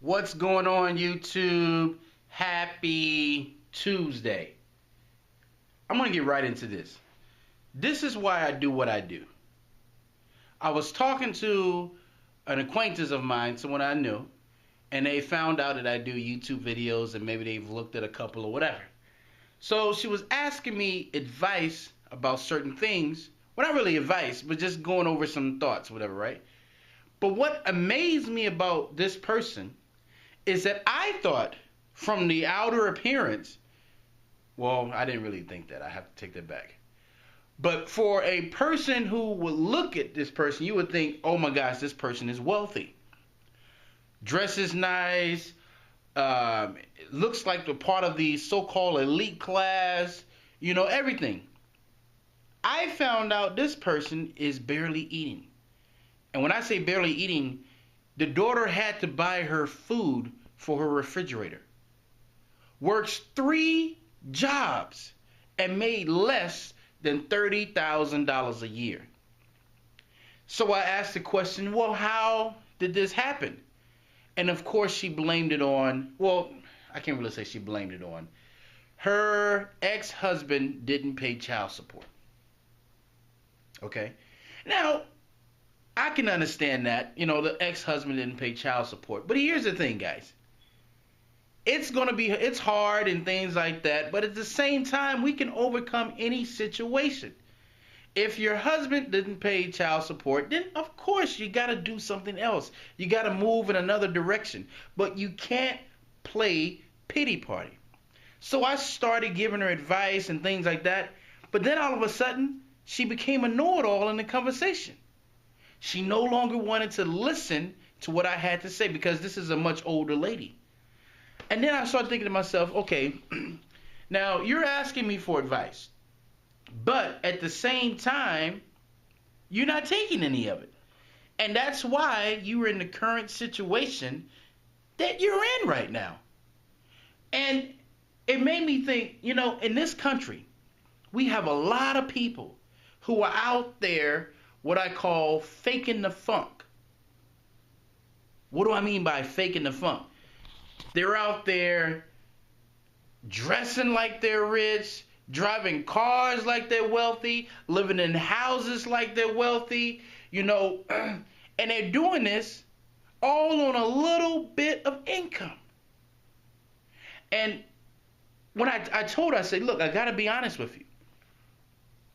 What's going on, YouTube? Happy Tuesday. I'm going to get right into this. This is why I do what I do. I was talking to an acquaintance of mine, someone I knew, and they found out that I do YouTube videos and maybe they've looked at a couple or whatever. So she was asking me advice about certain things. Well, not really advice, but just going over some thoughts, whatever, right? But what amazed me about this person is that I thought from the outer appearance, well, I didn't really think that. I have to take that back. But for a person who would look at this person, you would think, oh my gosh, this person is wealthy. Dresses nice, looks like the part of the so-called elite class, everything. I found out this person is barely eating. And when I say barely eating, the daughter had to buy her food for her refrigerator. Works 3 jobs and made less than $30,000 a year. So I asked the question, well, how did this happen? And of course she blamed it on, well, I can't really say she blamed it on. Her ex-husband didn't pay child support. Okay? Now, I can understand that, the ex-husband didn't pay child support. But here's the thing, guys. It's hard and things like that, but at the same time, we can overcome any situation. If your husband didn't pay child support, then of course you got to do something else. You got to move in another direction. But you can't play pity party. So I started giving her advice and things like that. But then all of a sudden, she became a know-it-all in the conversation. She no longer wanted to listen to what I had to say because this is a much older lady. And then I started thinking to myself, okay, now you're asking me for advice, but at the same time, you're not taking any of it. And that's why you're in the current situation that you're in right now. And it made me think, in this country, we have a lot of people who are out there what I call faking the funk. What do I mean by faking the funk? They're out there dressing like they're rich, driving cars like they're wealthy, living in houses like they're wealthy, and they're doing this all on a little bit of income. And when I told her, I said, look, I got to be honest with you.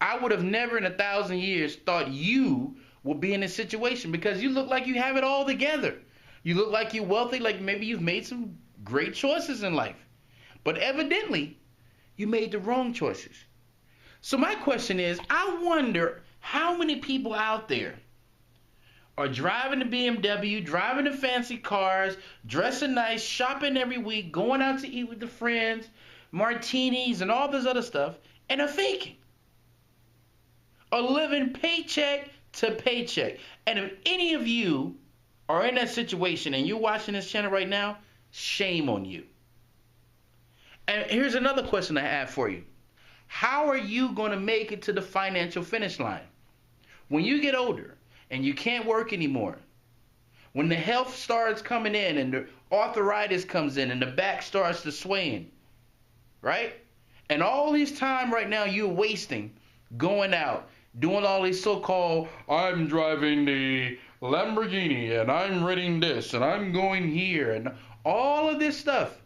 I would have never in 1,000 years thought you would be in this situation because you look like you have it all together. You look like you're wealthy, like maybe you've made some great choices in life. But evidently, you made the wrong choices. So my question is, I wonder how many people out there are driving the BMW, driving the fancy cars, dressing nice, shopping every week, going out to eat with the friends, martinis and all this other stuff, and are faking. Are living paycheck to paycheck. And if any of you are in that situation and you're watching this channel right now, shame on you. And here's another question I have for you. How are you going to make it to the financial finish line? When you get older and you can't work anymore, when the health starts coming in and the arthritis comes in and the back starts to swaying, right? And all this time right now you're wasting going out, doing all these so-called, I'm driving the Lamborghini and I'm renting this and I'm going here and all of this stuff.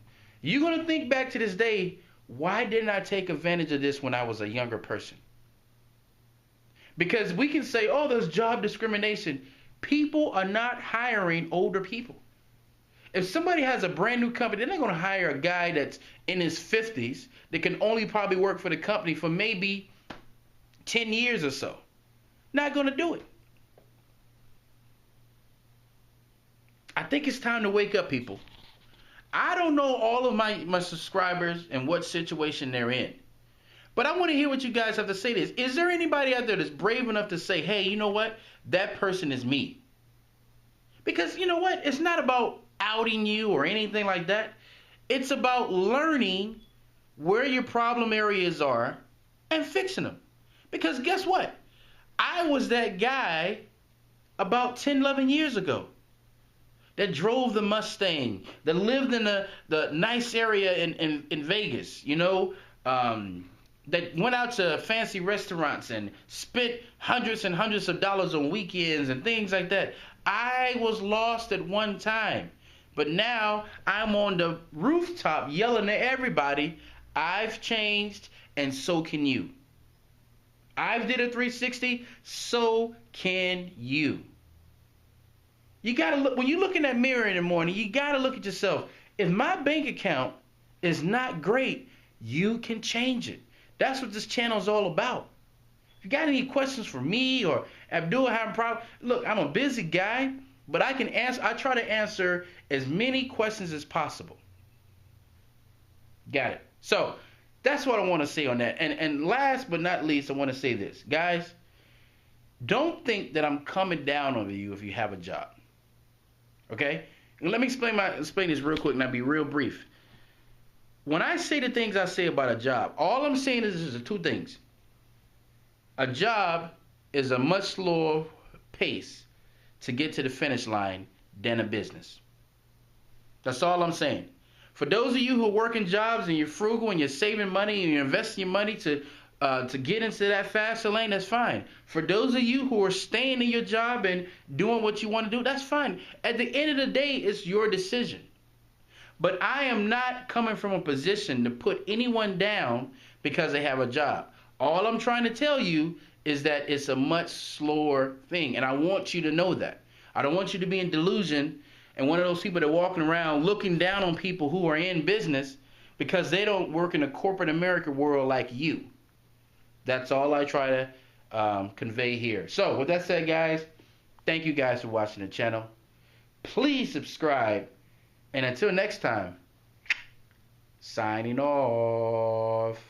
You're going to think back to this day, why didn't I take advantage of this when I was a younger person? Because we can say, oh, there's job discrimination. People are not hiring older people. If somebody has a brand new company, they're not going to hire a guy that's in his 50s that can only probably work for the company for maybe 10 years or so. Not going to do it. I think it's time to wake up, people. I don't know all of my subscribers and what situation they're in. But I want to hear what you guys have to say to this. Is there anybody out there that's brave enough to say, hey, you know what? That person is me. Because you know what? It's not about outing you or anything like that. It's about learning where your problem areas are and fixing them. Because guess what? I was that guy about 10, 11 years ago that drove the Mustang, that lived in the nice area in Vegas, that went out to fancy restaurants and spent hundreds and hundreds of dollars on weekends and things like that. I was lost at one time, but now I'm on the rooftop yelling at everybody, I've changed and so can you. I've did a 360, so can you. You gotta look, when you look in that mirror in the morning, you gotta look at yourself. If my bank account is not great, you can change it. That's what this channel is all about. If you got any questions for me or Abdul having problems, look, I'm a busy guy, but I try to answer as many questions as possible. Got it. So that's what I want to say on that. And last but not least, I want to say this. Guys, don't think that I'm coming down on you if you have a job. Okay? And let me explain this real quick, and I'll be real brief. When I say the things I say about a job, all I'm saying is two things. A job is a much slower pace to get to the finish line than a business. That's all I'm saying. For those of you who are working jobs and you're frugal and you're saving money and you're investing your money to get into that faster lane, that's fine. For those of you who are staying in your job and doing what you want to do, that's fine. At the end of the day, it's your decision. But I am not coming from a position to put anyone down because they have a job. All I'm trying to tell you is that it's a much slower thing, and I want you to know that. I don't want you to be in delusion and one of those people that are walking around looking down on people who are in business because they don't work in a corporate America world like you. That's all I try to convey here. So with that said, guys, thank you guys for watching the channel. Please subscribe. And until next time, signing off.